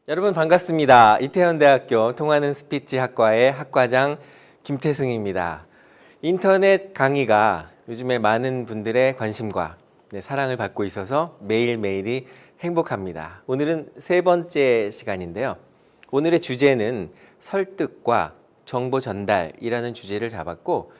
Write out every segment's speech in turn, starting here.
여러분 반갑습니다. 이태원대학교 통하는 스피치 학과의 학과장 김태승입니다. 인터넷 강의가 요즘에 많은 분들의 관심과 사랑을 받고 있어서 매일매일이 행복합니다. 오늘은 세 번째 시간인데요. 오늘의 주제는 설득과 정보 전달이라는 주제를 잡았고,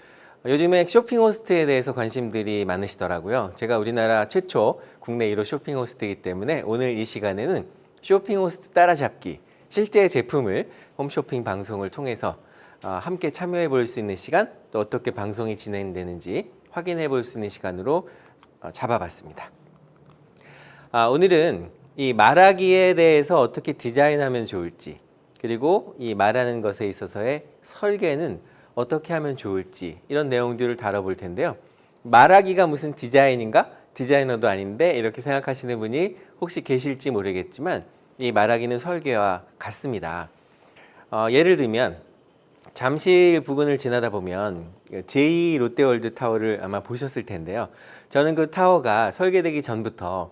요즘에 쇼핑 호스트에 대해서 관심들이 많으시더라고요. 제가 우리나라 최초 국내 1호 쇼핑 호스트이기 때문에 오늘 이 시간에는 쇼핑 호스트 따라잡기, 실제 제품을 홈쇼핑 방송을 통해서 함께 참여해 볼 수 있는 시간, 또 어떻게 방송이 진행되는지 확인해 볼 수 있는 시간으로 잡아봤습니다. 오늘은 이 말하기에 대해서 어떻게 디자인하면 좋을지, 그리고 이 말하는 것에 있어서의 설계는 어떻게 하면 좋을지, 이런 내용들을 다뤄볼 텐데요. 말하기가 무슨 디자인인가? 디자이너도 아닌데 이렇게 생각하시는 분이 혹시 계실지 모르겠지만 이 말하기는 설계와 같습니다. 예를 들면 잠실 부근을 지나다 보면 제2 롯데월드 타워를 아마 보셨을 텐데요. 저는 그 타워가 설계되기 전부터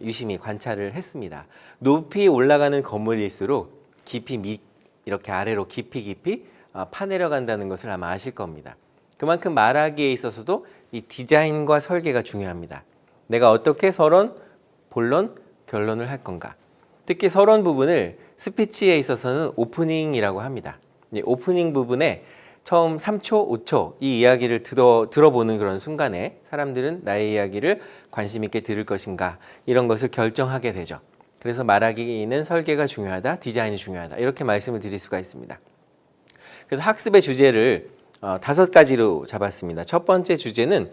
유심히 관찰을 했습니다. 높이 올라가는 건물일수록 깊이 이렇게 아래로 깊이 파내려간다는 것을 아마 아실 겁니다. 그만큼 말하기에 있어서도 이 디자인과 설계가 중요합니다. 내가 어떻게 서론, 본론, 결론을 할 건가. 특히 서론 부분을 스피치에 있어서는 오프닝이라고 합니다. 오프닝 부분에 처음 3초, 5초 이 이야기를 들어보는 그런 순간에 사람들은 나의 이야기를 관심 있게 들을 것인가, 이런 것을 결정하게 되죠. 그래서 말하기는 설계가 중요하다, 디자인이 중요하다, 이렇게 말씀을 드릴 수가 있습니다. 그래서 학습의 주제를 5가지로 잡았습니다. 첫 번째 주제는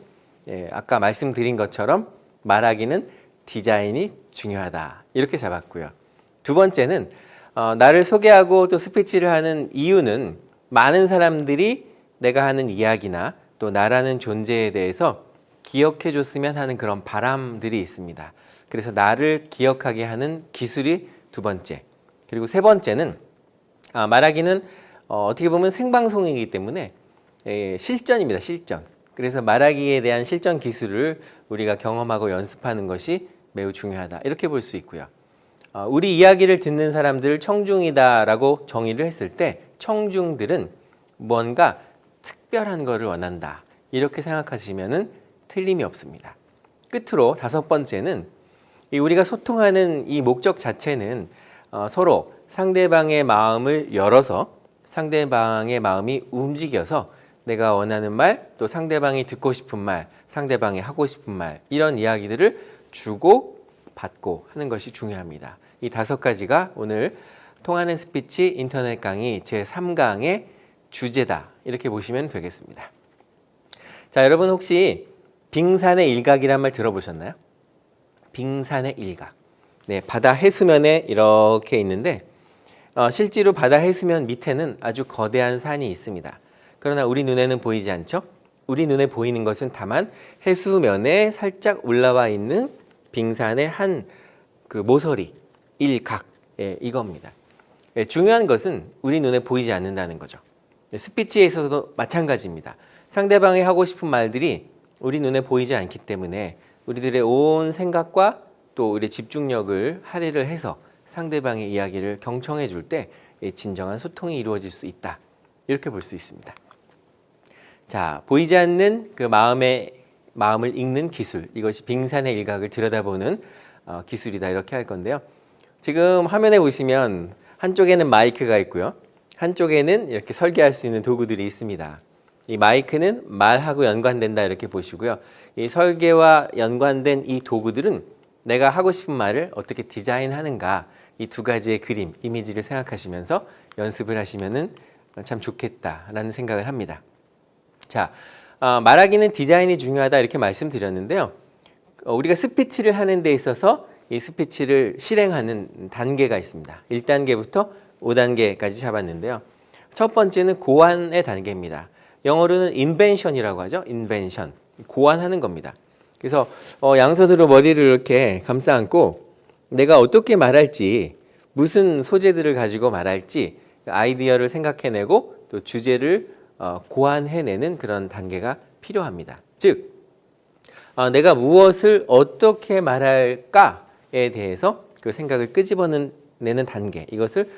아까 말씀드린 것처럼 말하기는 디자인이 중요하다, 이렇게 잡았고요. 두 번째는 나를 소개하고 또 스피치를 하는 이유는 많은 사람들이 내가 하는 이야기나 또 나라는 존재에 대해서 기억해 줬으면 하는 그런 바람들이 있습니다. 그래서 나를 기억하게 하는 기술이 두 번째. 그리고 세 번째는 말하기는 어떻게 보면 생방송이기 때문에 실전입니다. 실전. 그래서 말하기에 대한 실전 기술을 우리가 경험하고 연습하는 것이 매우 중요하다, 이렇게 볼 수 있고요. 우리 이야기를 듣는 사람들을 청중이다라고 정의를 했을 때 청중들은 뭔가 특별한 것을 원한다, 이렇게 생각하시면 틀림이 없습니다. 끝으로 5번째는 우리가 소통하는 이 목적 자체는 서로 상대방의 마음을 열어서 상대방의 마음이 움직여서 내가 원하는 말, 또 상대방이 듣고 싶은 말, 상대방이 하고 싶은 말, 이런 이야기들을 주고 받고 하는 것이 중요합니다. 이 5가지가 오늘 통하는 스피치 인터넷 강의 제3강의 주제다, 이렇게 보시면 되겠습니다. 자, 여러분 혹시 빙산의 일각이란 말 들어보셨나요? 빙산의 일각. 네, 바다 해수면에 이렇게 있는데 실제로 바다 해수면 밑에는 아주 거대한 산이 있습니다. 그러나 우리 눈에는 보이지 않죠? 우리 눈에 보이는 것은 다만 해수면에 살짝 올라와 있는 빙산의 한 그 모서리, 일각, 이겁니다. 중요한 것은 우리 눈에 보이지 않는다는 거죠. 스피치에 있어서도 마찬가지입니다. 상대방이 하고 싶은 말들이 우리 눈에 보이지 않기 때문에 우리들의 온 생각과 또 우리의 집중력을 할애를 해서 상대방의 이야기를 경청해 줄 때 진정한 소통이 이루어질 수 있다, 이렇게 볼 수 있습니다. 자, 보이지 않는 그 마음을 읽는 기술, 이것이 빙산의 일각을 들여다보는 기술이다, 이렇게 할 건데요. 지금 화면에 보시면 한쪽에는 마이크가 있고요, 한쪽에는 이렇게 설계할 수 있는 도구들이 있습니다. 이 마이크는 말하고 연관된다, 이렇게 보시고요. 이 설계와 연관된 이 도구들은 내가 하고 싶은 말을 어떻게 디자인하는가, 이 2가지의 그림, 이미지를 생각하시면서 연습을 하시면 참 좋겠다라는 생각을 합니다. 자, 말하기는 디자인이 중요하다, 이렇게 말씀드렸는데요. 우리가 스피치를 하는 데 있어서 이 스피치를 실행하는 단계가 있습니다. 1단계부터 5단계까지 잡았는데요. 첫 번째는 고안의 단계입니다. 영어로는 인벤션이라고 하죠. 인벤션. 고안하는 겁니다. 그래서 양손으로 머리를 이렇게 감싸 안고 내가 어떻게 말할지, 무슨 소재들을 가지고 말할지 아이디어를 생각해내고 또 주제를 고안해내는 그런 단계가 필요합니다. 즉 내가 무엇을 어떻게 말할까에 대해서 그 생각을 끄집어내는 내는 단계, 이것을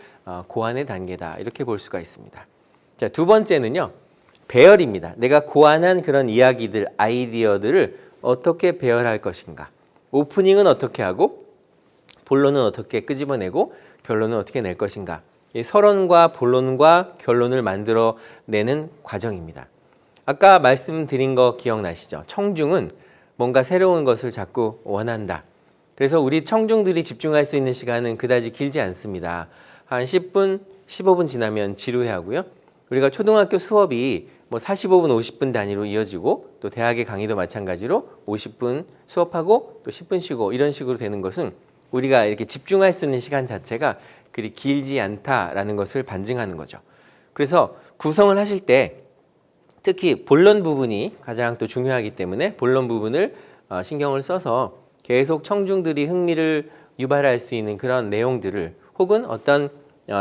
고안의 단계다 이렇게 볼 수가 있습니다. 자, 두 번째는요, 배열입니다. 내가 고안한 그런 이야기들, 아이디어들을 어떻게 배열할 것인가. 오프닝은 어떻게 하고 본론은 어떻게 끄집어내고 결론은 어떻게 낼 것인가. 이 서론과 본론과 결론을 만들어내는 과정입니다. 아까 말씀드린 거 기억나시죠? 청중은 뭔가 새로운 것을 자꾸 원한다. 그래서 우리 청중들이 집중할 수 있는 시간은 그다지 길지 않습니다. 한 10분, 15분 지나면 지루해하고요. 우리가 초등학교 수업이 뭐 45분, 50분 단위로 이어지고 또 대학의 강의도 마찬가지로 50분 수업하고 또 10분 쉬고 이런 식으로 되는 것은 우리가 이렇게 집중할 수 있는 시간 자체가 그리 길지 않다라는 것을 반증하는 거죠. 그래서 구성을 하실 때 특히 본론 부분이 가장 또 중요하기 때문에 본론 부분을 신경을 써서 계속 청중들이 흥미를 유발할 수 있는 그런 내용들을 혹은 어떤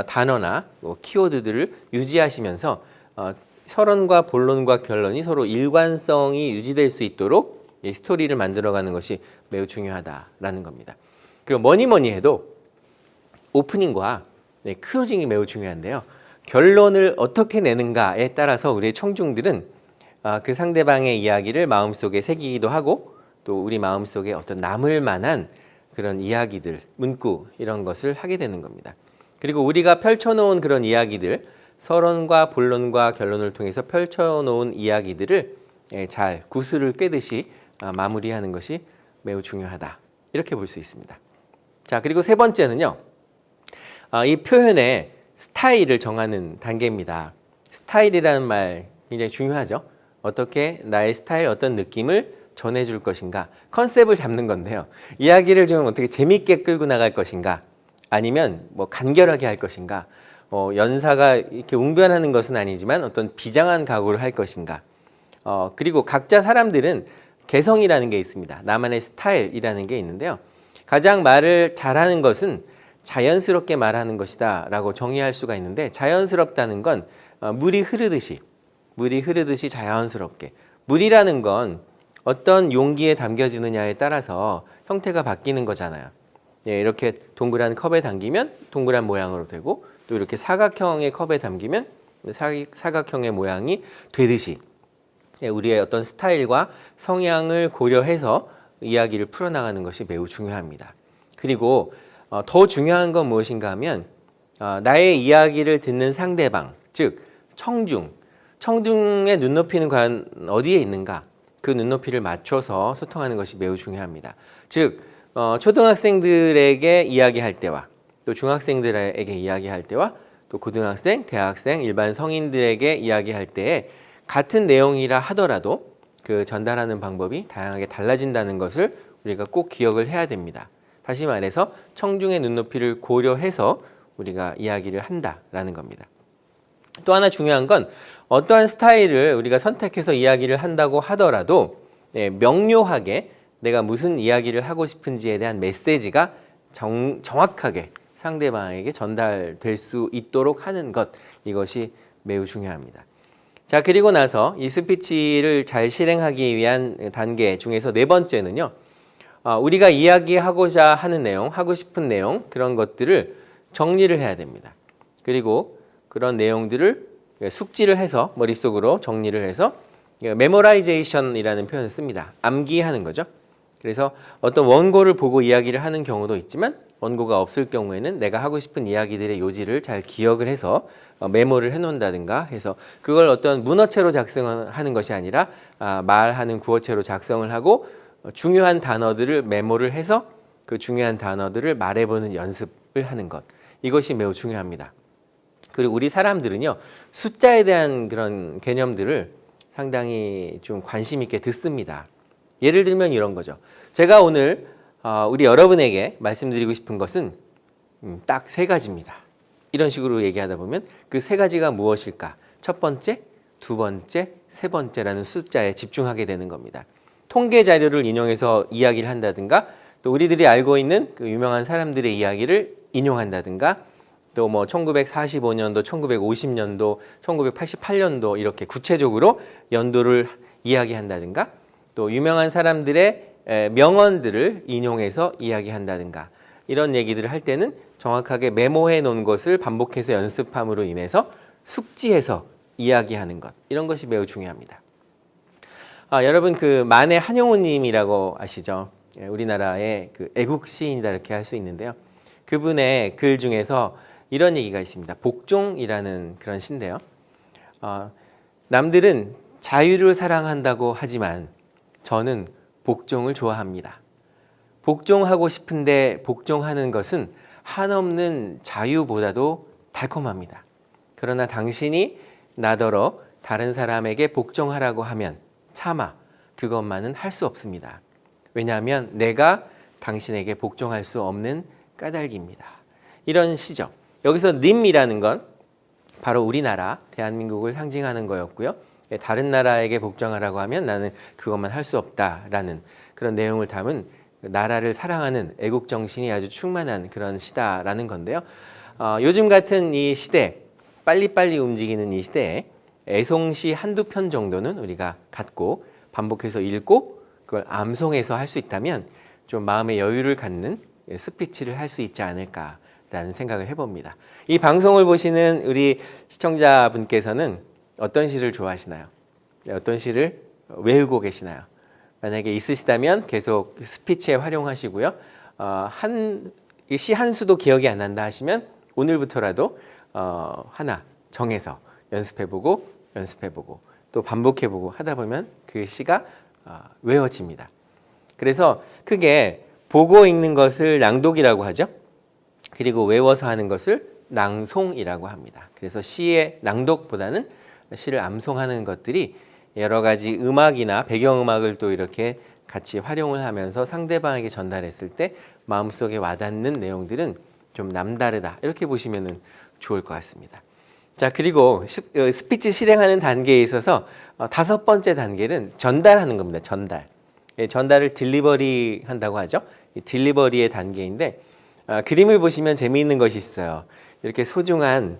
단어나 키워드들을 유지하시면서 서론과 본론과 결론이 서로 일관성이 유지될 수 있도록 이 스토리를 만들어가는 것이 매우 중요하다라는 겁니다. 그리고 뭐니 해도 오프닝과 클로징이 매우 중요한데요. 결론을 어떻게 내는가에 따라서 우리의 청중들은 그 상대방의 이야기를 마음속에 새기기도 하고 또 우리 마음속에 어떤 남을 만한 그런 이야기들, 문구 이런 것을 하게 되는 겁니다. 그리고 우리가 펼쳐놓은 그런 이야기들, 서론과 본론과 결론을 통해서 펼쳐놓은 이야기들을 잘 구슬을 꿰듯이 마무리하는 것이 매우 중요하다. 이렇게 볼 수 있습니다. 자, 그리고 세 번째는요. 이 표현의 스타일을 정하는 단계입니다. 스타일이라는 말 굉장히 중요하죠. 어떻게 나의 스타일, 어떤 느낌을 전해줄 것인가. 컨셉을 잡는 건데요. 이야기를 좀 어떻게 재밌게 끌고 나갈 것인가. 아니면 뭐 간결하게 할 것인가. 연사가 이렇게 웅변하는 것은 아니지만 어떤 비장한 각오를 할 것인가. 그리고 각자 사람들은 개성이라는 게 있습니다. 나만의 스타일이라는 게 있는데요. 가장 말을 잘하는 것은 자연스럽게 말하는 것이다 라고 정의할 수가 있는데 자연스럽다는 건 물이 흐르듯이 자연스럽게. 물이라는 건 어떤 용기에 담겨지느냐에 따라서 형태가 바뀌는 거잖아요. 예, 이렇게 동그란 컵에 담기면 동그란 모양으로 되고 또 이렇게 사각형의 컵에 담기면 사각형의 모양이 되듯이 우리의 어떤 스타일과 성향을 고려해서 이야기를 풀어나가는 것이 매우 중요합니다. 그리고 더 중요한 건 무엇인가 하면 나의 이야기를 듣는 상대방, 즉 청중의 눈높이는 과연 어디에 있는가? 그 눈높이를 맞춰서 소통하는 것이 매우 중요합니다. 즉 초등학생들에게 이야기할 때와 또 중학생들에게 이야기할 때와 또 고등학생, 대학생, 일반 성인들에게 이야기할 때에 같은 내용이라 하더라도 그 전달하는 방법이 다양하게 달라진다는 것을 우리가 꼭 기억을 해야 됩니다. 다시 말해서 청중의 눈높이를 고려해서 우리가 이야기를 한다라는 겁니다. 또 하나 중요한 건 어떠한 스타일을 우리가 선택해서 이야기를 한다고 하더라도 명료하게 내가 무슨 이야기를 하고 싶은지에 대한 메시지가 정확하게 상대방에게 전달될 수 있도록 하는 것, 이것이 매우 중요합니다. 자, 그리고 나서 이 스피치를 잘 실행하기 위한 단계 중에서 네 번째는요. 우리가 이야기하고자 하는 내용, 하고 싶은 내용, 그런 것들을 정리를 해야 됩니다. 그리고 그런 내용들을 숙지를 해서 머릿속으로 정리를 해서 메모라이제이션이라는 표현을 씁니다. 암기하는 거죠. 그래서 어떤 원고를 보고 이야기를 하는 경우도 있지만 원고가 없을 경우에는 내가 하고 싶은 이야기들의 요지를 잘 기억을 해서 메모를 해놓는다든가 해서 그걸 어떤 문어체로 작성하는 것이 아니라 말하는 구어체로 작성을 하고 중요한 단어들을 메모를 해서 그 중요한 단어들을 말해보는 연습을 하는 것. 이것이 매우 중요합니다. 그리고 우리 사람들은요, 숫자에 대한 그런 개념들을 상당히 좀 관심 있게 듣습니다. 예를 들면 이런 거죠. 제가 오늘 우리 여러분에게 말씀드리고 싶은 것은 딱 세 가지입니다. 이런 식으로 얘기하다 보면 그 세 가지가 무엇일까? 첫 번째, 두 번째, 세 번째라는 숫자에 집중하게 되는 겁니다. 통계 자료를 인용해서 이야기를 한다든가 또 우리들이 알고 있는 그 유명한 사람들의 이야기를 인용한다든가 또 뭐 1945년도, 1950년도, 1988년도 이렇게 구체적으로 연도를 이야기한다든가 또 유명한 사람들의 명언들을 인용해서 이야기한다든가 이런 얘기들을 할 때는 정확하게 메모해 놓은 것을 반복해서 연습함으로 인해서 숙지해서 이야기하는 것, 이런 것이 매우 중요합니다. 여러분 그 만해 한용우님이라고 아시죠? 우리나라의 그 애국 시인이다 이렇게 할 수 있는데요. 그분의 글 중에서 이런 얘기가 있습니다. 복종이라는 그런 시인데요. 남들은 자유를 사랑한다고 하지만 저는 복종을 좋아합니다. 복종하고 싶은데 복종하는 것은 한없는 자유보다도 달콤합니다. 그러나 당신이 나더러 다른 사람에게 복종하라고 하면 차마 그것만은 할 수 없습니다. 왜냐하면 내가 당신에게 복종할 수 없는 까닭입니다. 이런 시죠. 여기서 님이라는 건 바로 우리나라 대한민국을 상징하는 거였고요. 다른 나라에게 복종하라고 하면 나는 그것만 할 수 없다라는 그런 내용을 담은 나라를 사랑하는 애국 정신이 아주 충만한 그런 시다라는 건데요. 요즘 같은 이 시대, 빨리빨리 움직이는 이 시대에 애송시 한두 편 정도는 우리가 갖고 반복해서 읽고 그걸 암송해서 할 수 있다면 좀 마음의 여유를 갖는 스피치를 할 수 있지 않을까라는 생각을 해봅니다. 이 방송을 보시는 우리 시청자분께서는 어떤 시를 좋아하시나요? 어떤 시를 외우고 계시나요? 만약에 있으시다면 계속 스피치에 활용하시고요. 시 한 수도 기억이 안 난다 하시면 오늘부터라도 하나 정해서 연습해보고 또 반복해보고 하다 보면 그 시가 외워집니다. 그래서 크게 보고 읽는 것을 낭독이라고 하죠. 그리고 외워서 하는 것을 낭송이라고 합니다. 그래서 시의 낭독보다는 시를 암송하는 것들이 여러 가지 음악이나 배경음악을 또 이렇게 같이 활용을 하면서 상대방에게 전달했을 때 마음속에 와닿는 내용들은 좀 남다르다 이렇게 보시면 좋을 것 같습니다. 자, 그리고 스피치 실행하는 단계에 있어서 다섯 번째 단계는 전달하는 겁니다. 전달을 딜리버리 한다고 하죠. 이 딜리버리의 단계인데 그림을 보시면 재미있는 것이 있어요. 이렇게 소중한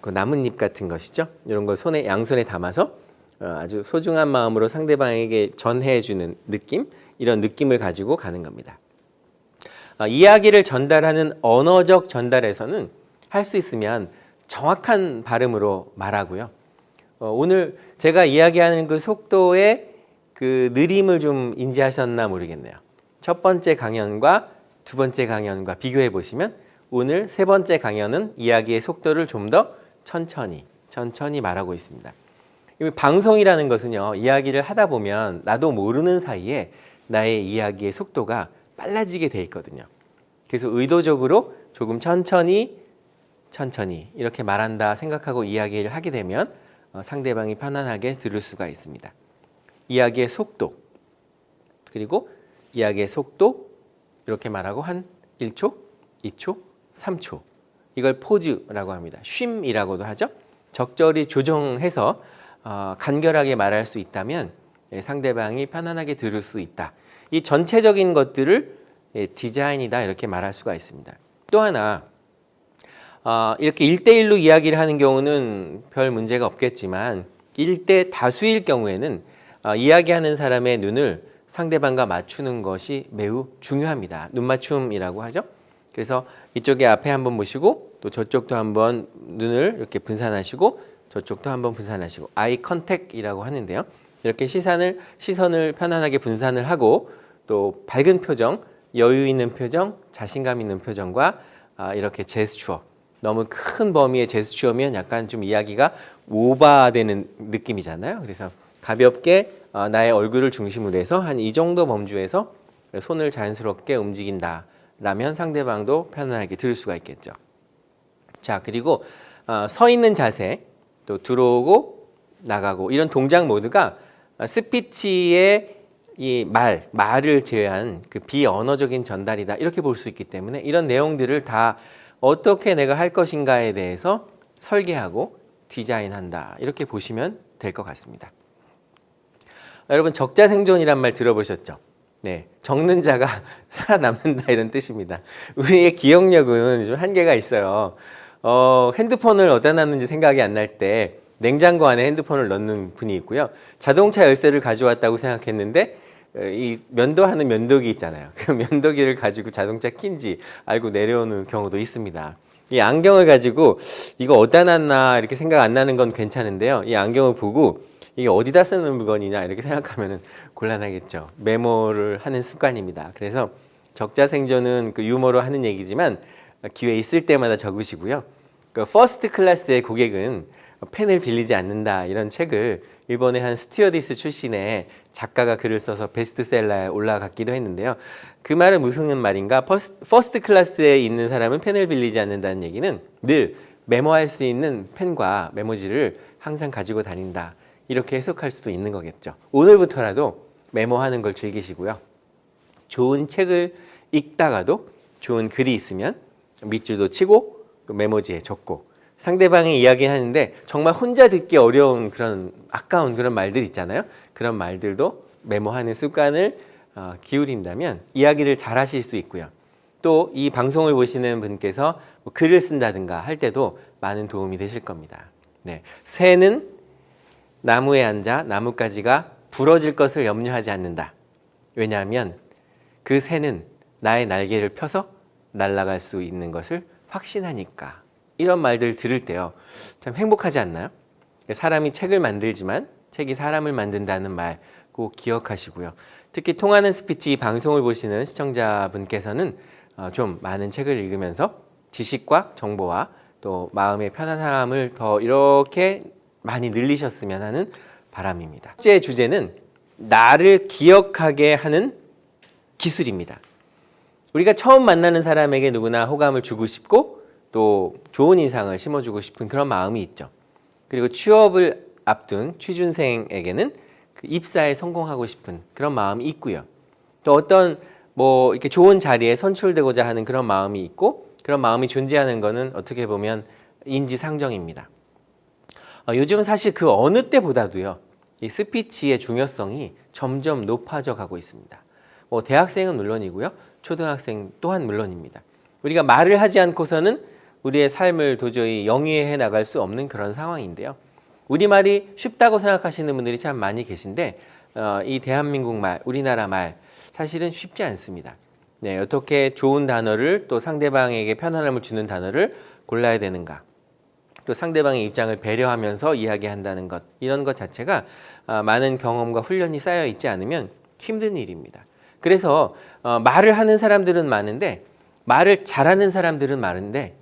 그 나뭇잎 같은 것이죠. 이런 걸 양손에 담아서 아주 소중한 마음으로 상대방에게 전해주는 느낌, 이런 느낌을 가지고 가는 겁니다. 이야기를 전달하는 언어적 전달에서는 할 수 있으면 정확한 발음으로 말하고요. 오늘 제가 이야기하는 그 속도의 그 느림을 좀 인지하셨나 모르겠네요. 첫 번째 강연과 두 번째 강연과 비교해 보시면 오늘 세 번째 강연은 이야기의 속도를 좀 더 천천히 말하고 있습니다. 방송이라는 것은요, 이야기를 하다 보면 나도 모르는 사이에 나의 이야기의 속도가 빨라지게 돼 있거든요. 그래서 의도적으로 조금 천천히 이렇게 말한다 생각하고 이야기를 하게 되면 상대방이 편안하게 들을 수가 있습니다. 이야기의 속도, 그리고 이야기의 속도 이렇게 말하고 한 1초, 2초, 3초, 이걸 포즈라고 합니다. 쉼이라고도 하죠. 적절히 조정해서 간결하게 말할 수 있다면 상대방이 편안하게 들을 수 있다. 이 전체적인 것들을 디자인이다 이렇게 말할 수가 있습니다. 또 하나, 이렇게 1대1로 이야기를 하는 경우는 별 문제가 없겠지만 1대 다수일 경우에는 이야기하는 사람의 눈을 상대방과 맞추는 것이 매우 중요합니다. 눈맞춤이라고 하죠. 그래서 이쪽에 앞에 한번 보시고 또 저쪽도 한번 눈을 이렇게 분산하시고 저쪽도 한번 분산하시고 아이 컨택이라고 하는데요. 이렇게 시선을 편안하게 분산을 하고 또 밝은 표정, 여유 있는 표정, 자신감 있는 표정과 이렇게 제스처, 너무 큰 범위의 제스처면 약간 좀 이야기가 오버되는 느낌이잖아요. 그래서 가볍게 나의 얼굴을 중심으로 해서 한 이 정도 범주에서 손을 자연스럽게 움직인다라면 상대방도 편안하게 들을 수가 있겠죠. 자, 그리고 서 있는 자세, 또 들어오고 나가고 이런 동작 모두가 스피치의 이 말을 제외한 그 비언어적인 전달이다 이렇게 볼 수 있기 때문에 이런 내용들을 다 어떻게 내가 할 것인가에 대해서 설계하고 디자인한다 이렇게 보시면 될 것 같습니다. 여러분 적자생존이란 말 들어보셨죠? 네, 적는 자가 살아남는다 이런 뜻입니다. 우리의 기억력은 좀 한계가 있어요. 핸드폰을 어디다 놨는지 생각이 안 날 때 냉장고 안에 핸드폰을 넣는 분이 있고요. 자동차 열쇠를 가져왔다고 생각했는데 이 면도하는 면도기 있잖아요. 그 면도기를 가지고 자동차 킨지 알고 내려오는 경우도 있습니다. 이 안경을 가지고 이거 어디다 놨나 이렇게 생각 안 나는 건 괜찮은데요. 이 안경을 보고 이게 어디다 쓰는 물건이냐 이렇게 생각하면 곤란하겠죠. 메모를 하는 습관입니다. 그래서 적자생존은 그 유머로 하는 얘기지만 기회 있을 때마다 적으시고요. 그 퍼스트 클래스의 고객은 펜을 빌리지 않는다 이런 책을 일본의 한 스튜어디스 출신의 작가가 글을 써서 베스트셀러에 올라갔기도 했는데요. 그 말은 무슨 말인가? 퍼스트 클래스에 있는 사람은 펜을 빌리지 않는다는 얘기는 늘 메모할 수 있는 펜과 메모지를 항상 가지고 다닌다. 이렇게 해석할 수도 있는 거겠죠. 오늘부터라도 메모하는 걸 즐기시고요. 좋은 책을 읽다가도 좋은 글이 있으면 밑줄도 치고 메모지에 적고 상대방이 이야기하는데 정말 혼자 듣기 어려운 그런 아까운 그런 말들 있잖아요. 그런 말들도 메모하는 습관을 기울인다면 이야기를 잘 하실 수 있고요. 또 이 방송을 보시는 분께서 뭐 글을 쓴다든가 할 때도 많은 도움이 되실 겁니다. 네. 새는 나무에 앉아 나뭇가지가 부러질 것을 염려하지 않는다. 왜냐하면 그 새는 나의 날개를 펴서 날아갈 수 있는 것을 확신하니까. 이런 말들 들을 때요. 참 행복하지 않나요? 사람이 책을 만들지만 책이 사람을 만든다는 말 꼭 기억하시고요. 특히 통하는 스피치 방송을 보시는 시청자분께서는 좀 많은 책을 읽으면서 지식과 정보와 또 마음의 편안함을 더 이렇게 많이 늘리셨으면 하는 바람입니다. 첫째 주제는 나를 기억하게 하는 기술입니다. 우리가 처음 만나는 사람에게 누구나 호감을 주고 싶고 또 좋은 인상을 심어주고 싶은 그런 마음이 있죠. 그리고 취업을 앞둔 취준생에게는 그 입사에 성공하고 싶은 그런 마음이 있고요. 또 어떤 뭐 이렇게 좋은 자리에 선출되고자 하는 그런 마음이 있고 그런 마음이 존재하는 것은 어떻게 보면 인지상정입니다. 요즘은 사실 그 어느 때보다도요. 이 스피치의 중요성이 점점 높아져 가고 있습니다. 뭐 대학생은 물론이고요. 초등학생 또한 물론입니다. 우리가 말을 하지 않고서는 우리의 삶을 도저히 영위해 나갈 수 없는 그런 상황인데요. 우리말이 쉽다고 생각하시는 분들이 참 많이 계신데 이 대한민국 말, 우리나라 말 사실은 쉽지 않습니다. 네, 어떻게 좋은 단어를 또 상대방에게 편안함을 주는 단어를 골라야 되는가. 또 상대방의 입장을 배려하면서 이야기한다는 것 이런 것 자체가 많은 경험과 훈련이 쌓여 있지 않으면 힘든 일입니다. 그래서 말을 하는 사람들은 많은데 말을 잘하는 사람들은 많은데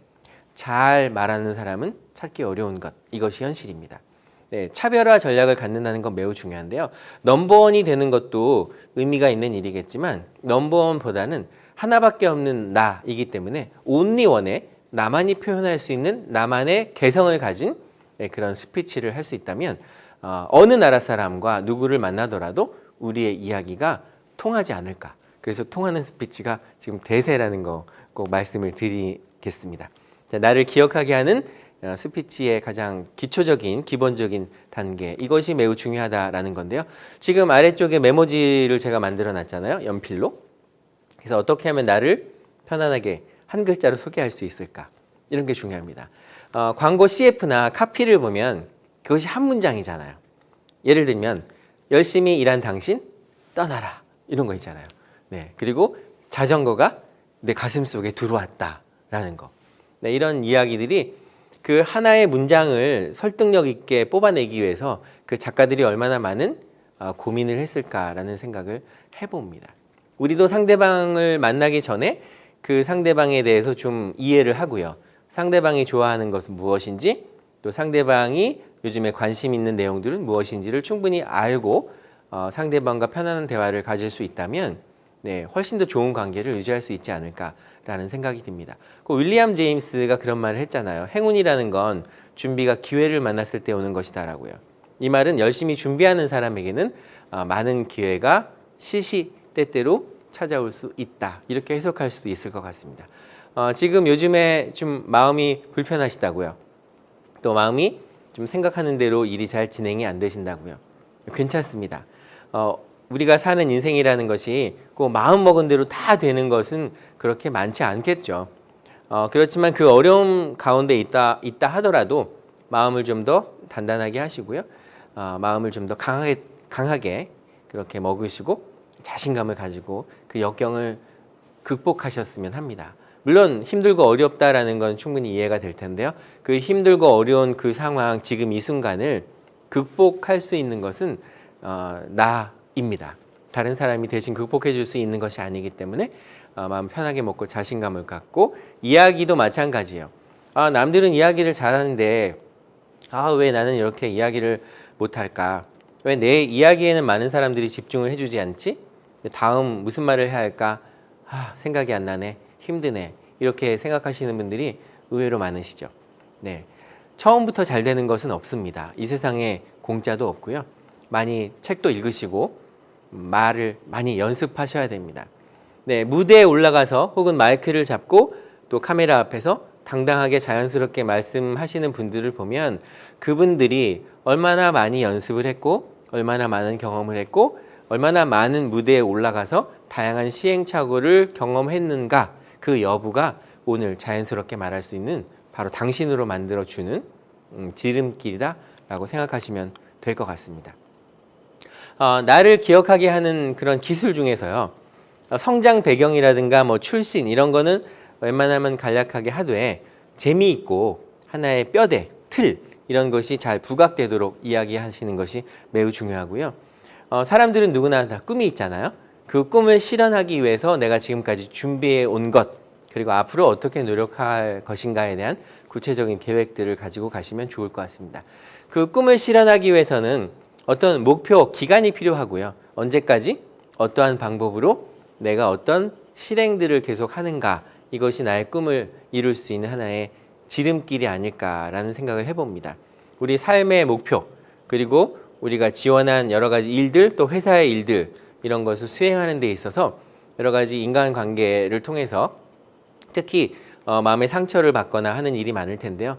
잘 말하는 사람은 찾기 어려운 것 이것이 현실입니다. 네, 차별화 전략을 갖는다는 건 매우 중요한데요. 넘버원이 되는 것도 의미가 있는 일이겠지만 넘버원보다는 하나밖에 없는 나이기 때문에 only one에 나만이 표현할 수 있는 나만의 개성을 가진 그런 스피치를 할 수 있다면 어느 나라 사람과 누구를 만나더라도 우리의 이야기가 통하지 않을까. 그래서 통하는 스피치가 지금 대세라는 거 꼭 말씀을 드리겠습니다. 자, 나를 기억하게 하는 스피치의 가장 기초적인 기본적인 단계 이것이 매우 중요하다라는 건데요. 지금 아래쪽에 메모지를 제가 만들어 놨잖아요. 연필로. 그래서 어떻게 하면 나를 편안하게 한 글자로 소개할 수 있을까? 이런 게 중요합니다. 광고 CF나 카피를 보면 그것이 한 문장이잖아요. 예를 들면 열심히 일한 당신 떠나라 이런 거 있잖아요. 네, 그리고 자전거가 내 가슴 속에 들어왔다라는 거. 네, 이런 이야기들이 그 하나의 문장을 설득력 있게 뽑아내기 위해서 그 작가들이 얼마나 많은 고민을 했을까라는 생각을 해봅니다. 우리도 상대방을 만나기 전에 그 상대방에 대해서 좀 이해를 하고요. 상대방이 좋아하는 것은 무엇인지 또 상대방이 요즘에 관심 있는 내용들은 무엇인지를 충분히 알고 상대방과 편안한 대화를 가질 수 있다면 네, 훨씬 더 좋은 관계를 유지할 수 있지 않을까라는 생각이 듭니다. 그 윌리엄 제임스가 그런 말을 했잖아요. 행운이라는 건 준비가 기회를 만났을 때 오는 것이다라고요. 이 말은 열심히 준비하는 사람에게는 많은 기회가 시시때때로 찾아올 수 있다. 이렇게 해석할 수도 있을 것 같습니다. 지금 요즘에 좀 마음이 불편하시다고요. 또 마음이 좀 생각하는 대로 일이 잘 진행이 안 되신다고요. 괜찮습니다. 우리가 사는 인생이라는 것이 꼭 마음 먹은 대로 다 되는 것은 그렇게 많지 않겠죠. 그렇지만 그 어려움 가운데 있다 하더라도 마음을 좀 더 단단하게 하시고요. 마음을 좀 더 강하게 그렇게 먹으시고 자신감을 가지고 그 역경을 극복하셨으면 합니다. 물론 힘들고 어렵다라는 건 충분히 이해가 될 텐데요. 그 힘들고 어려운 그 상황, 지금 이 순간을 극복할 수 있는 것은 나입니다. 다른 사람이 대신 극복해 줄 수 있는 것이 아니기 때문에 마음 편하게 먹고 자신감을 갖고, 이야기도 마찬가지예요. 남들은 이야기를 잘하는데 왜 나는 이렇게 이야기를 못할까? 왜 내 이야기에는 많은 사람들이 집중을 해주지 않지? 다음 무슨 말을 해야 할까? 생각이 안 나네. 힘드네. 이렇게 생각하시는 분들이 의외로 많으시죠. 네, 처음부터 잘 되는 것은 없습니다. 이 세상에 공짜도 없고요. 많이 책도 읽으시고 말을 많이 연습하셔야 됩니다. 네, 무대에 올라가서 혹은 마이크를 잡고 또 카메라 앞에서 당당하게 자연스럽게 말씀하시는 분들을 보면 그분들이 얼마나 많이 연습을 했고 얼마나 많은 경험을 했고 얼마나 많은 무대에 올라가서 다양한 시행착오를 경험했는가, 그 여부가 오늘 자연스럽게 말할 수 있는 바로 당신으로 만들어주는 지름길이다라고 생각하시면 될 것 같습니다. 나를 기억하게 하는 그런 기술 중에서요, 성장 배경이라든가 뭐 출신 이런 거는 웬만하면 간략하게 하되 재미있고 하나의 뼈대, 틀 이런 것이 잘 부각되도록 이야기하시는 것이 매우 중요하고요. 사람들은 누구나 다 꿈이 있잖아요. 그 꿈을 실현하기 위해서 내가 지금까지 준비해 온 것, 그리고 앞으로 어떻게 노력할 것인가에 대한 구체적인 계획들을 가지고 가시면 좋을 것 같습니다. 그 꿈을 실현하기 위해서는 어떤 목표, 기간이 필요하고요. 언제까지, 어떠한 방법으로 내가 어떤 실행들을 계속 하는가, 이것이 나의 꿈을 이룰 수 있는 하나의 지름길이 아닐까라는 생각을 해봅니다. 우리 삶의 목표, 그리고 우리가 지원한 여러 가지 일들, 또 회사의 일들, 이런 것을 수행하는 데 있어서 여러 가지 인간관계를 통해서 특히 마음의 상처를 받거나 하는 일이 많을 텐데요.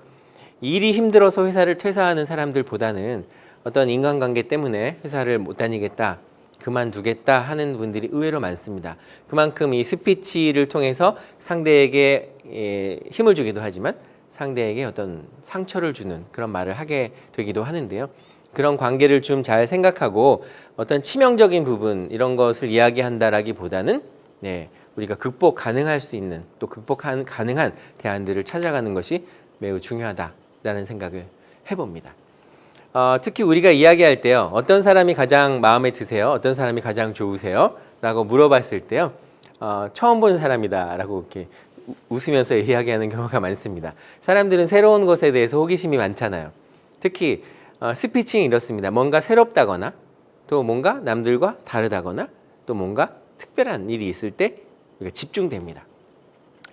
일이 힘들어서 회사를 퇴사하는 사람들보다는 어떤 인간관계 때문에 회사를 못 다니겠다, 그만두겠다 하는 분들이 의외로 많습니다. 그만큼 이 스피치를 통해서 상대에게 힘을 주기도 하지만 상대에게 어떤 상처를 주는 그런 말을 하게 되기도 하는데요. 그런 관계를 좀 잘 생각하고 어떤 치명적인 부분 이런 것을 이야기한다라기보다는 우리가 극복 가능할 수 있는, 또 극복 가능한 대안들을 찾아가는 것이 매우 중요하다라는 생각을 해봅니다. 특히 우리가 이야기할 때요, 어떤 사람이 가장 마음에 드세요? 어떤 사람이 가장 좋으세요? 라고 물어봤을 때요, 처음 본 사람이다 라고 이렇게 웃으면서 이야기하는 경우가 많습니다. 사람들은 새로운 것에 대해서 호기심이 많잖아요. 특히 스피칭이 이렇습니다. 뭔가 새롭다거나 또 뭔가 남들과 다르다거나 또 뭔가 특별한 일이 있을 때 우리가 집중됩니다.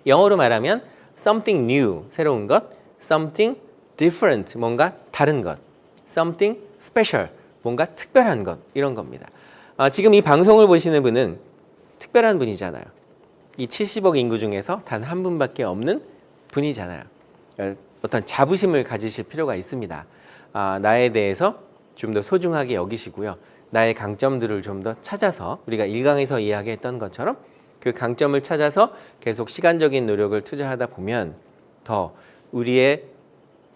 영어로 말하면 something new, 새로운 것, something different, 뭔가 다른 것, something special, 뭔가 특별한 것, 이런 겁니다. 지금 이 방송을 보시는 분은 특별한 분이잖아요. 이 70억 인구 중에서 단 한 분밖에 없는 분이잖아요. 어떤 자부심을 가지실 필요가 있습니다. 나에 대해서 좀 더 소중하게 여기시고요. 나의 강점들을 좀 더 찾아서, 우리가 1강에서 이야기했던 것처럼 그 강점을 찾아서 계속 시간적인 노력을 투자하다 보면 더 우리의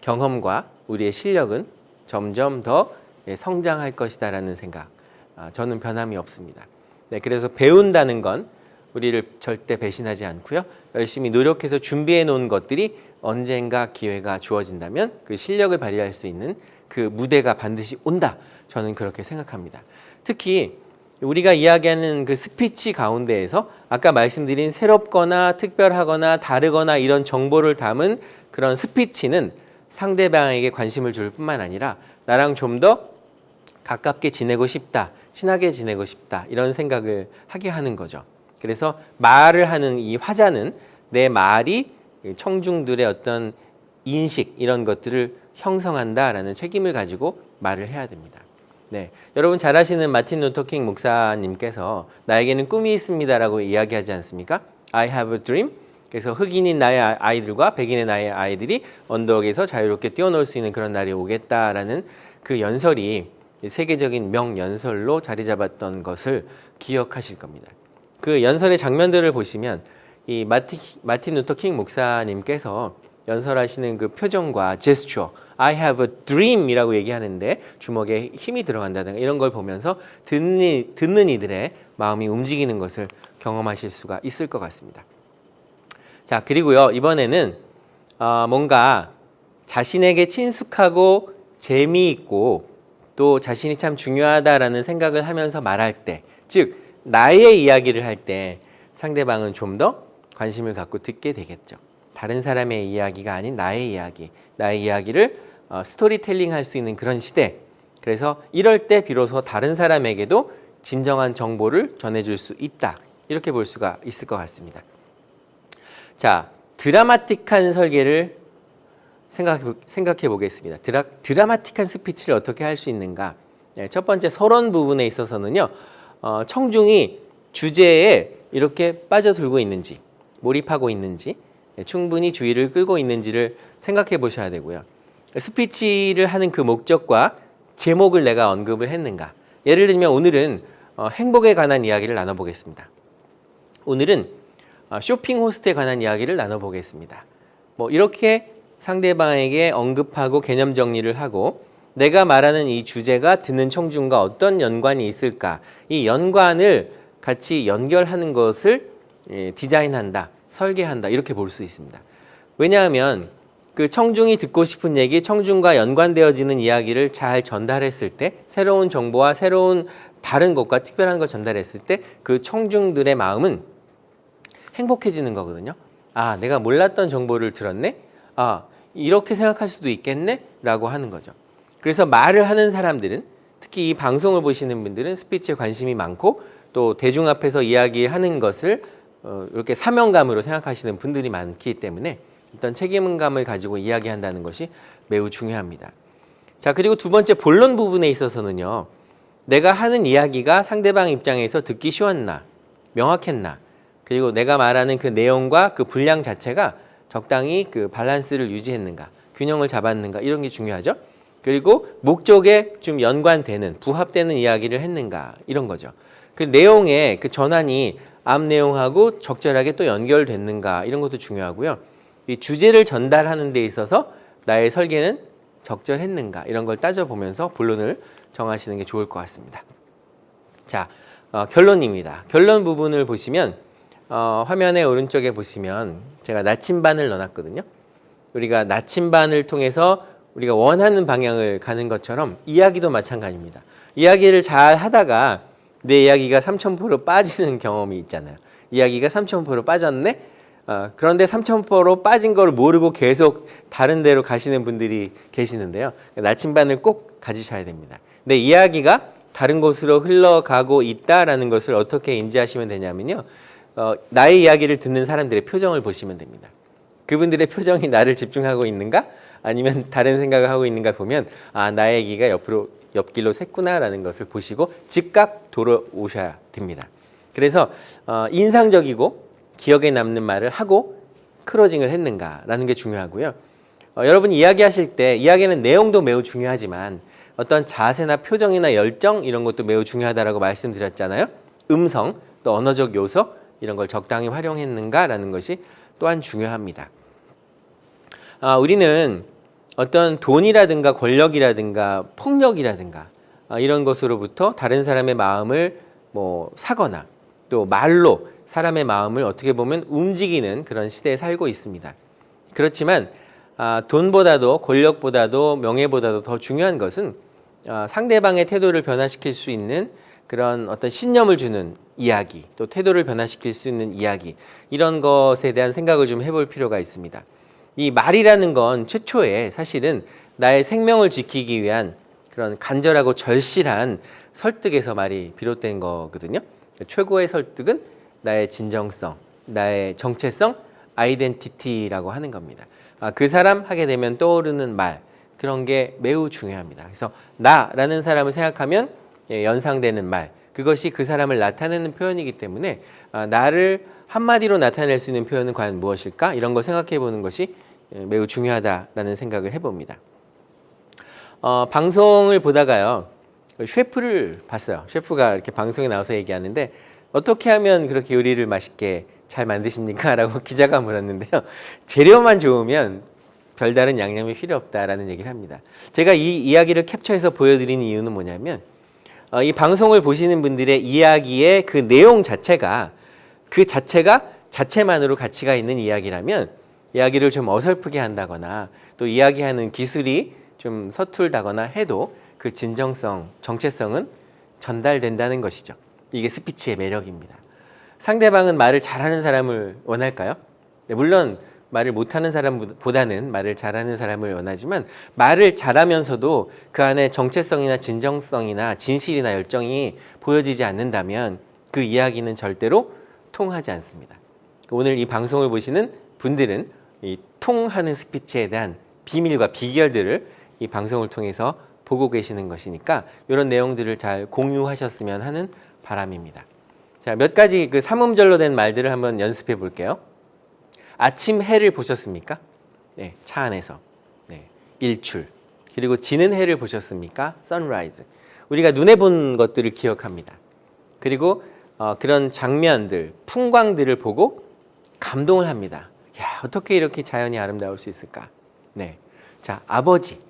경험과 우리의 실력은 점점 더 성장할 것이다라는 생각, 저는 변함이 없습니다. 그래서 배운다는 건 우리를 절대 배신하지 않고요. 열심히 노력해서 준비해 놓은 것들이 언젠가 기회가 주어진다면 그 실력을 발휘할 수 있는 그 무대가 반드시 온다. 저는 그렇게 생각합니다. 특히 우리가 이야기하는 그 스피치 가운데에서 아까 말씀드린 새롭거나 특별하거나 다르거나 이런 정보를 담은 그런 스피치는 상대방에게 관심을 줄 뿐만 아니라 나랑 좀 더 가깝게 지내고 싶다, 친하게 지내고 싶다, 이런 생각을 하게 하는 거죠. 그래서 말을 하는 이 화자는 내 말이 청중들의 어떤 인식 이런 것들을 형성한다라는 책임을 가지고 말을 해야 됩니다. 여러분 잘 아시는 마틴 루터킹 목사님께서 나에게는 꿈이 있습니다라고 이야기하지 않습니까? I have a dream. 그래서 흑인인 나의 아이들과 백인의 나의 아이들이 언덕에서 자유롭게 뛰어놀 수 있는 그런 날이 오겠다라는 그 연설이 세계적인 명연설로 자리 잡았던 것을 기억하실 겁니다. 그 연설의 장면들을 보시면 이 마틴 루터킹 목사님께서 연설하시는 그 표정과 제스처, I have a dream이라고 얘기하는데 주먹에 힘이 들어간다든가 이런 걸 보면서 듣는 이들의 마음이 움직이는 것을 경험하실 수가 있을 것 같습니다. 자, 그리고요, 이번에는 뭔가 자신에게 친숙하고 재미있고 또 자신이 참 중요하다라는 생각을 하면서 말할 때, 즉 나의 이야기를 할 때 상대방은 좀 더 관심을 갖고 듣게 되겠죠. 다른 사람의 이야기가 아닌 나의 이야기, 나의 이야기를 스토리텔링 할 수 있는 그런 시대. 그래서 이럴 때 비로소 다른 사람에게도 진정한 정보를 전해줄 수 있다. 이렇게 볼 수가 있을 것 같습니다. 자, 드라마틱한 설계를 생각해 보겠습니다. 드라마틱한 스피치를 어떻게 할 수 있는가? 네, 첫 번째 서론 부분에 있어서는요, 청중이 주제에 이렇게 빠져들고 있는지, 몰입하고 있는지, 충분히 주의를 끌고 있는지를 생각해 보셔야 되고요. 스피치를 하는 그 목적과 제목을 내가 언급을 했는가? 예를 들면 오늘은 행복에 관한 이야기를 나눠보겠습니다. 오늘은 쇼핑 호스트에 관한 이야기를 나눠보겠습니다. 뭐 이렇게 상대방에게 언급하고 개념 정리를 하고 내가 말하는 이 주제가 듣는 청중과 어떤 연관이 있을까? 이 연관을 같이 연결하는 것을 디자인한다, 설계한다 이렇게 볼 수 있습니다. 왜냐하면 그 청중이 듣고 싶은 얘기, 청중과 연관되어지는 이야기를 잘 전달했을 때 새로운 정보와 새로운 다른 것과 특별한 걸 전달했을 때 그 청중들의 마음은 행복해지는 거거든요. 아, 내가 몰랐던 정보를 들었네? 아, 이렇게 생각할 수도 있겠네? 라고 하는 거죠. 그래서 말을 하는 사람들은, 특히 이 방송을 보시는 분들은 스피치에 관심이 많고 또 대중 앞에서 이야기하는 것을 이렇게 사명감으로 생각하시는 분들이 많기 때문에 어떤 책임감을 가지고 이야기한다는 것이 매우 중요합니다. 자, 그리고 두 번째 본론 부분에 있어서는요, 내가 하는 이야기가 상대방 입장에서 듣기 쉬웠나, 명확했나, 그리고 내가 말하는 그 내용과 그 분량 자체가 적당히 그 밸런스를 유지했는가, 균형을 잡았는가, 이런 게 중요하죠. 그리고 목적에 좀 연관되는, 부합되는 이야기를 했는가, 이런 거죠. 그 내용의 그 전환이 앞 내용하고 적절하게 또 연결됐는가, 이런 것도 중요하고요. 이 주제를 전달하는 데 있어서 나의 설계는 적절했는가, 이런 걸 따져보면서 본론을 정하시는 게 좋을 것 같습니다. 자, 결론입니다. 결론 부분을 보시면 화면의 오른쪽에 보시면 제가 나침반을 넣어놨거든요. 우리가 나침반을 통해서 우리가 원하는 방향을 가는 것처럼 이야기도 마찬가지입니다. 이야기를 잘 하다가 내 이야기가 3000% 빠지는 경험이 있잖아요. 이야기가 3000% 빠졌네? 그런데 3000% 빠진 걸 모르고 계속 다른 데로 가시는 분들이 계시는데요. 나침반을 꼭 가지셔야 됩니다. 내 이야기가 다른 곳으로 흘러가고 있다라는 것을 어떻게 인지하시면 되냐면요. 나의 이야기를 듣는 사람들의 표정을 보시면 됩니다. 그분들의 표정이 나를 집중하고 있는가? 아니면 다른 생각을 하고 있는가 보면 아, 나의 얘기가 옆길로 샜구나라는 것을 보시고 즉각 돌아오셔야 됩니다. 그래서 인상적이고 기억에 남는 말을 하고 크로징을 했는가라는 게 중요하고요. 여러분이 이야기하실 때 이야기는 내용도 매우 중요하지만 어떤 자세나 표정이나 열정 이런 것도 매우 중요하다라고 말씀드렸잖아요. 음성, 또 언어적 요소 이런 걸 적당히 활용했는가라는 것이 또한 중요합니다. 우리는 어떤 돈이라든가 권력이라든가 폭력이라든가 이런 것으로부터 다른 사람의 마음을 사거나 또 말로 사람의 마음을 어떻게 보면 움직이는 그런 시대에 살고 있습니다. 그렇지만 돈보다도 권력보다도 명예보다도 더 중요한 것은 상대방의 태도를 변화시킬 수 있는 그런 어떤 신념을 주는 이야기, 또 태도를 변화시킬 수 있는 이야기 이런 것에 대한 생각을 좀 해볼 필요가 있습니다. 이 말이라는 건 최초에 사실은 나의 생명을 지키기 위한 그런 간절하고 절실한 설득에서 말이 비롯된 거거든요. 최고의 설득은 나의 진정성, 나의 정체성, 아이덴티티라고 하는 겁니다. 그 사람 하게 되면 떠오르는 말, 그런 게 매우 중요합니다. 그래서 나라는 사람을 생각하면 연상되는 말, 그것이 그 사람을 나타내는 표현이기 때문에 나를 한마디로 나타낼 수 있는 표현은 과연 무엇일까? 이런 걸 생각해 보는 것이 매우 중요하다라는 생각을 해봅니다. 방송을 보다가요, 셰프를 봤어요. 셰프가 이렇게 방송에 나와서 얘기하는데 어떻게 하면 그렇게 요리를 맛있게 잘 만드십니까? 라고 기자가 물었는데요. 재료만 좋으면 별다른 양념이 필요 없다라는 얘기를 합니다. 제가 이 이야기를 캡처해서 보여드리는 이유는 뭐냐면 이 방송을 보시는 분들의 이야기의 그 내용 자체가 자체만으로 가치가 있는 이야기라면 이야기를 좀 어설프게 한다거나 또 이야기하는 기술이 좀 서툴다거나 해도 그 진정성, 정체성은 전달된다는 것이죠. 이게 스피치의 매력입니다. 상대방은 말을 잘하는 사람을 원할까요? 네, 물론 말을 못하는 사람보다는 말을 잘하는 사람을 원하지만 말을 잘하면서도 그 안에 정체성이나 진정성이나 진실이나 열정이 보여지지 않는다면 그 이야기는 절대로 통하지 않습니다. 오늘 이 방송을 보시는 분들은 이 통하는 스피치에 대한 비밀과 비결들을 이 방송을 통해서 보고 계시는 것이니까 이런 내용들을 잘 공유하셨으면 하는 바람입니다. 자, 몇 가지 그 삼음절로 된 말들을 한번 연습해 볼게요. 아침 해를 보셨습니까? 네, 차 안에서. 네, 일출. 그리고 지는 해를 보셨습니까? 선라이즈. 우리가 눈에 본 것들을 기억합니다. 그리고 그런 장면들, 풍광들을 보고 감동을 합니다. 야, 어떻게 이렇게 자연이 아름다울 수 있을까? 네. 자, 아버지.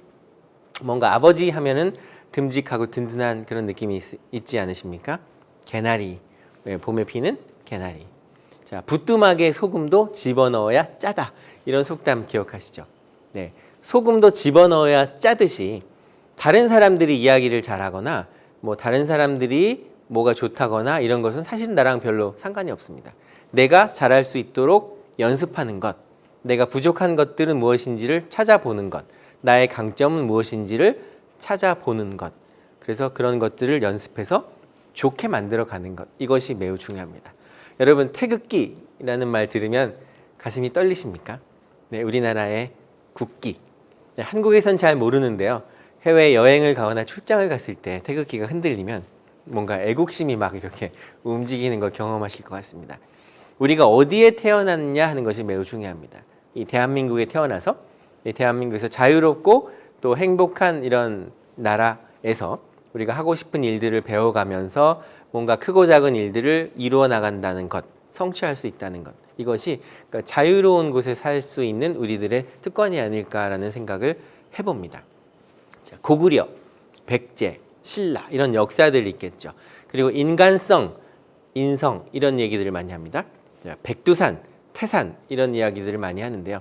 뭔가 아버지 하면은 듬직하고 든든한 그런 느낌이 있지 않으십니까? 개나리. 네, 봄에 피는 개나리. 자, 부뚜막에 소금도 집어넣어야 짜다. 이런 속담 기억하시죠? 네. 소금도 집어넣어야 짜듯이 다른 사람들이 이야기를 잘하거나 뭐 다른 사람들이 뭐가 좋다거나 이런 것은 사실은 나랑 별로 상관이 없습니다. 내가 잘할 수 있도록 연습하는 것, 내가 부족한 것들은 무엇인지를 찾아보는 것, 나의 강점은 무엇인지를 찾아보는 것. 그래서 그런 것들을 연습해서 좋게 만들어가는 것. 이것이 매우 중요합니다. 여러분, 태극기라는 말 들으면 가슴이 떨리십니까? 네, 우리나라의 국기. 네, 한국에선 잘 모르는데요. 해외 여행을 가거나 출장을 갔을 때 태극기가 흔들리면 뭔가 애국심이 막 이렇게 움직이는 걸 경험하실 것 같습니다. 우리가 어디에 태어났냐 하는 것이 매우 중요합니다. 이 대한민국에 태어나서 이 대한민국에서 자유롭고 또 행복한 이런 나라에서 우리가 하고 싶은 일들을 배워가면서 뭔가 크고 작은 일들을 이루어 나간다는 것, 성취할 수 있다는 것. 이것이 그러니까 자유로운 곳에 살 수 있는 우리들의 특권이 아닐까라는 생각을 해봅니다. 자, 고구려, 백제, 신라 이런 역사들이 있겠죠. 그리고 인간성, 인성 이런 얘기들을 많이 합니다. 자, 백두산, 태산 이런 이야기들을 많이 하는데요.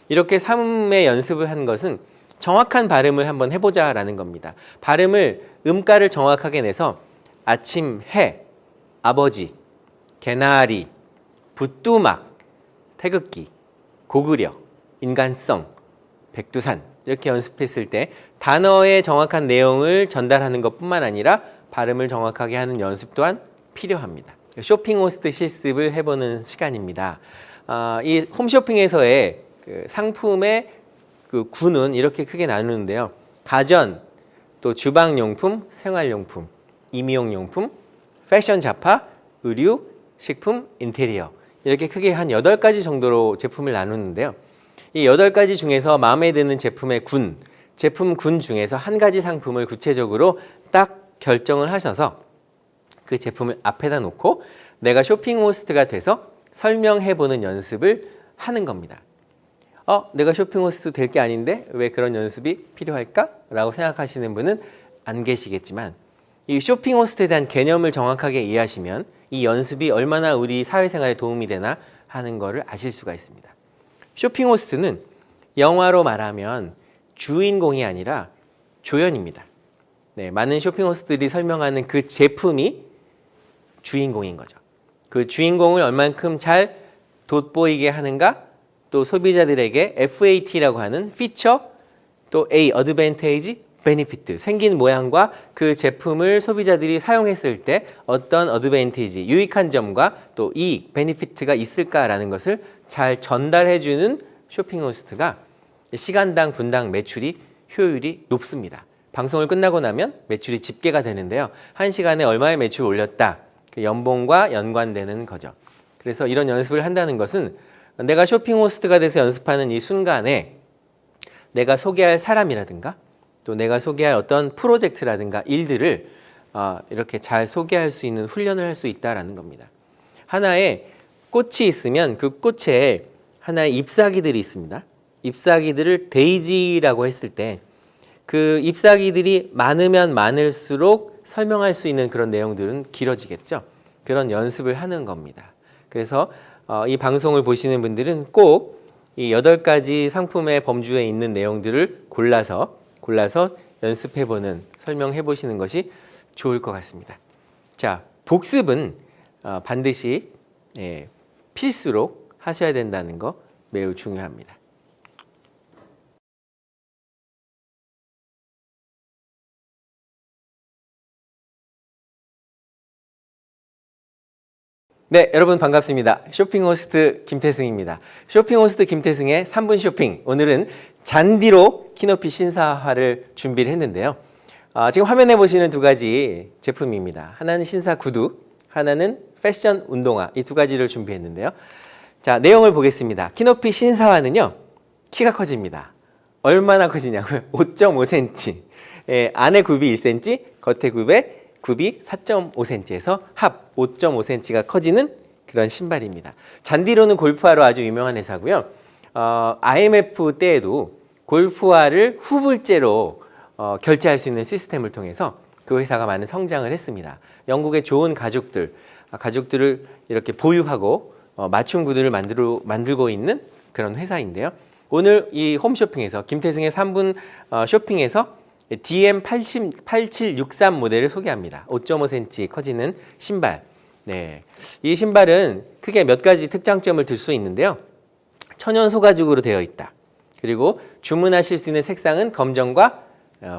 이렇게 삼음의 연습을 한 것은 정확한 발음을 한번 해보자라는 겁니다. 발음을 음가를 정확하게 내서 아침 해, 아버지, 개나리, 부뚜막, 태극기, 고구려, 인간성, 백두산 이렇게 연습했을 때 단어의 정확한 내용을 전달하는 것뿐만 아니라 발음을 정확하게 하는 연습 또한 필요합니다. 쇼핑 호스트 실습을 해보는 시간입니다. 이 홈쇼핑에서의 그 상품의 그 구는 이렇게 크게 나누는데요. 가전, 또 주방용품, 생활용품, 임용용품, 패션 잡화, 의류, 식품, 인테리어 이렇게 크게 한 8가지 정도로 제품을 나누는데요. 이 8가지 중에서 마음에 드는 제품의 군, 제품 군 중에서 한 가지 상품을 구체적으로 딱 결정을 하셔서 그 제품을 앞에다 놓고 내가 쇼핑 호스트가 돼서 설명해보는 연습을 하는 겁니다. 내가 쇼핑 호스트 될 게 아닌데 왜 그런 연습이 필요할까? 라고 생각하시는 분은 안 계시겠지만 이 쇼핑 호스트에 대한 개념을 정확하게 이해하시면 이 연습이 얼마나 우리 사회생활에 도움이 되나 하는 것을 아실 수가 있습니다. 쇼핑 호스트는 영화로 말하면 주인공이 아니라 조연입니다. 네, 많은 쇼핑 호스트들이 설명하는 그 제품이 주인공인 거죠. 그 주인공을 얼만큼 잘 돋보이게 하는가? 또 소비자들에게 FAT라고 하는 피처, 또 A, 어드밴테이지, 베니피트, 생긴 모양과 그 제품을 소비자들이 사용했을 때 어떤 어드밴테이지, 유익한 점과 또 이익, 베니피트가 있을까라는 것을 잘 전달해주는 쇼핑 호스트가 시간당, 분당 매출이 효율이 높습니다. 방송을 끝나고 나면 매출이 집계가 되는데요. 1시간에 얼마의 매출 올렸다. 그 연봉과 연관되는 거죠. 그래서 이런 연습을 한다는 것은 내가 쇼핑 호스트가 돼서 연습하는 이 순간에 내가 소개할 사람이라든가 또 내가 소개할 어떤 프로젝트라든가 일들을 이렇게 잘 소개할 수 있는 훈련을 할 수 있다는 겁니다. 하나의 꽃이 있으면 그 꽃에 하나의 잎사귀들이 있습니다. 잎사귀들을 데이지라고 했을 때 그 잎사귀들이 많으면 많을수록 설명할 수 있는 그런 내용들은 길어지겠죠. 그런 연습을 하는 겁니다. 그래서 이 방송을 보시는 분들은 꼭 이 8가지 상품의 범주에 있는 내용들을 골라서 연습해보는, 설명해보시는 것이 좋을 것 같습니다. 자, 복습은 반드시 필수로 하셔야 된다는 거 매우 중요합니다. 네, 여러분 반갑습니다. 쇼핑 호스트 김태승입니다. 쇼핑 호스트 김태승의 3분 쇼핑. 오늘은 잔디로 키높이 신사화를 준비를 했는데요. 지금 화면에 보시는 2가지 제품입니다. 하나는 신사 구두, 하나는 패션 운동화. 이 2가지를 준비했는데요. 자, 내용을 보겠습니다. 키높이 신사화는요, 키가 커집니다. 얼마나 커지냐고요? 5.5cm. 안에 굽이 1cm, 겉에 굽이 4.5cm에서 합 5.5cm가 커지는 그런 신발입니다. 잔디로는 골프화로 아주 유명한 회사고요. IMF 때에도 골프화를 후불제로 결제할 수 있는 시스템을 통해서 그 회사가 많은 성장을 했습니다. 영국의 좋은 가죽들을 이렇게 보유하고 맞춤 구두를 만들고 있는 그런 회사인데요. 오늘 이 홈쇼핑에서 김태승의 3분 쇼핑에서 DM8763 모델을 소개합니다. 5.5cm 커지는 신발. 네, 이 신발은 크게 몇 가지 특장점을 들 수 있는데요. 천연 소가죽으로 되어 있다. 그리고 주문하실 수 있는 색상은 검정과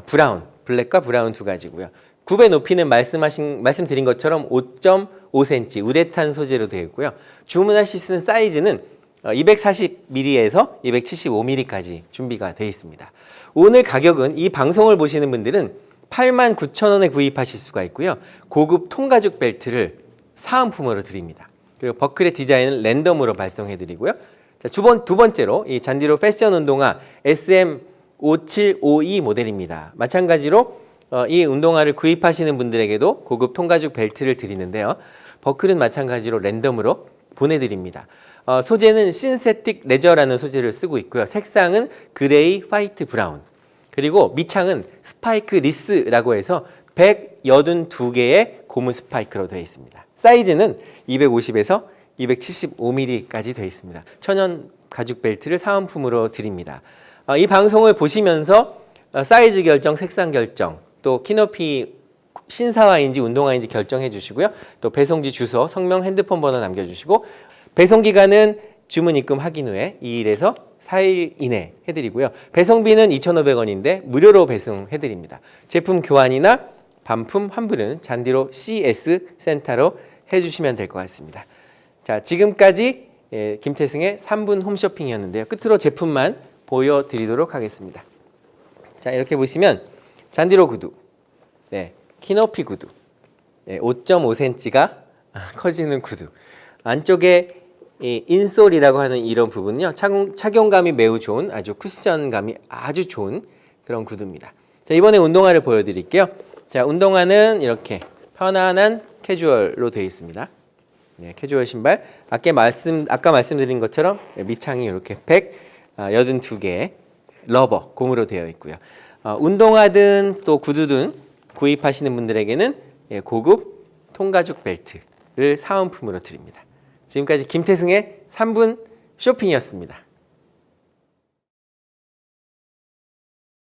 브라운, 블랙과 브라운 2가지고요. 굽의 높이는 말씀드린 것처럼 5.5cm 우레탄 소재로 되어 있고요. 주문하실 수 있는 사이즈는 240mm에서 275mm까지 준비가 되어 있습니다. 오늘 가격은 이 방송을 보시는 분들은 89,000원에 구입하실 수가 있고요. 고급 통가죽 벨트를 사은품으로 드립니다. 그리고 버클의 디자인은 랜덤으로 발송해 드리고요. 자, 두 번째로 이 잔디로 패션 운동화 SM5752 모델입니다. 마찬가지로 이 운동화를 구입하시는 분들에게도 고급 통가죽 벨트를 드리는데요. 버클은 마찬가지로 랜덤으로 보내드립니다. 소재는 신세틱 레저라는 소재를 쓰고 있고요. 색상은 그레이, 화이트, 브라운. 그리고 밑창은 스파이크 리스라고 해서 182개의 고무 스파이크로 되어 있습니다. 사이즈는 250에서 275mm까지 되어 있습니다. 천연 가죽 벨트를 사은품으로 드립니다. 이 방송을 보시면서 사이즈 결정, 색상 결정, 또 키높이 신사화인지 운동화인지 결정해 주시고요. 또 배송지 주소, 성명, 핸드폰 번호 남겨주시고 배송 기간은 주문 입금 확인 후에 2일에서 4일 이내 해드리고요. 배송비는 2,500원인데 무료로 배송해드립니다. 제품 교환이나 반품 환불은 잔디로 CS 센터로 해주시면 될 것 같습니다. 자, 지금까지 김태승의 3분 홈쇼핑이었는데요. 끝으로 제품만 보여드리도록 하겠습니다. 자, 이렇게 보시면 잔디로 구두, 키높이 구두, 5.5cm가 커지는 구두. 안쪽에 인솔이라고 하는 이런 부분은요, 착용감이 매우 좋은, 아주 쿠션감이 아주 좋은 그런 구두입니다. 자, 이번에 운동화를 보여드릴게요. 자, 운동화는 이렇게 편안한 캐주얼로 되어 있습니다. 네, 캐주얼 신발. 아까 말씀드린 것처럼 밑창이 이렇게 182개의 러버, 고무로 되어 있고요. 운동화든 또 구두든 구입하시는 분들에게는 고급 통가죽 벨트를 사은품으로 드립니다. 지금까지 김태승의 3분 쇼핑이었습니다.